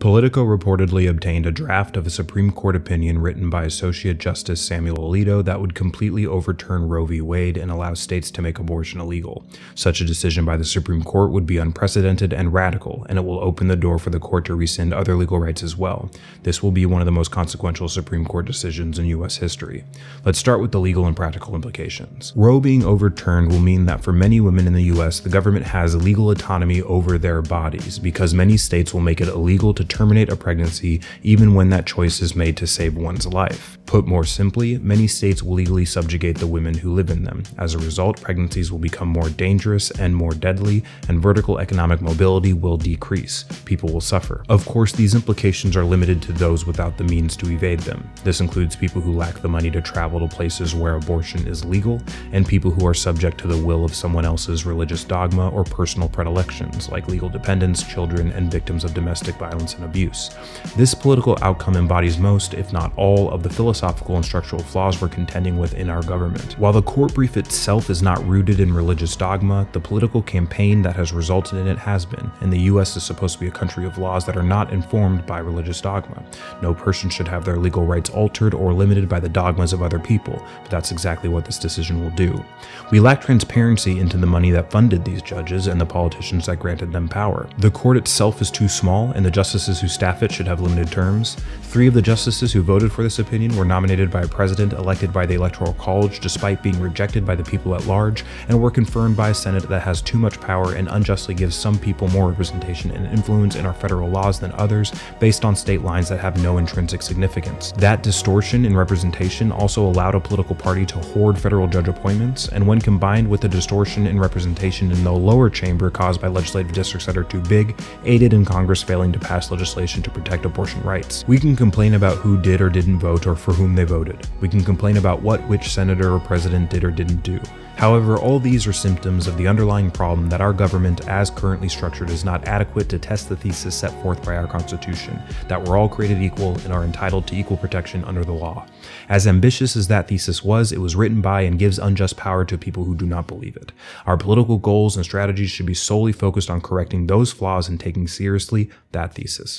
Politico reportedly obtained a draft of a Supreme Court opinion written by Associate Justice Samuel Alito that would completely overturn Roe v. Wade and allow states to make abortion illegal. Such a decision by the Supreme Court would be unprecedented and radical, and it will open the door for the court to rescind other legal rights as well. This will be one of the most consequential Supreme Court decisions in U.S. history. Let's start with the legal and practical implications. Roe being overturned will mean that for many women in the U.S., the government has legal autonomy over their bodies, because many states will make it illegal to terminate a pregnancy even when that choice is made to save one's life. Put more simply, many states will legally subjugate the women who live in them. As a result, pregnancies will become more dangerous and more deadly, and vertical economic mobility will decrease. People will suffer. Of course, these implications are limited to those without the means to evade them. This includes people who lack the money to travel to places where abortion is legal, and people who are subject to the will of someone else's religious dogma or personal predilections, like legal dependents, children, and victims of domestic violence and abuse. This political outcome embodies most, if not all, of the philosophical and structural flaws we're contending with in our government. While the court brief itself is not rooted in religious dogma, the political campaign that has resulted in it has been, and the US is supposed to be a country of laws that are not informed by religious dogma. No person should have their legal rights altered or limited by the dogmas of other people, but that's exactly what this decision will do. We lack transparency into the money that funded these judges and the politicians that granted them power. The court itself is too small, and the justices who staff it should have limited terms. 3 of the justices who voted for this opinion were nominated by a president elected by the Electoral College despite being rejected by the people at large, and were confirmed by a Senate that has too much power and unjustly gives some people more representation and influence in our federal laws than others based on state lines that have no intrinsic significance. That distortion in representation also allowed a political party to hoard federal judge appointments, and when combined with the distortion in representation in the lower chamber caused by legislative districts that are too big, aided in Congress failing to pass legislation to protect abortion rights. We can complain about who did or didn't vote or for whom they voted. We can complain about what which senator or president did or didn't do. However, all these are symptoms of the underlying problem that our government, as currently structured, is not adequate to test the thesis set forth by our Constitution, that we're all created equal and are entitled to equal protection under the law. As ambitious as that thesis was, it was written by and gives unjust power to people who do not believe it. Our political goals and strategies should be solely focused on correcting those flaws and taking seriously that thesis.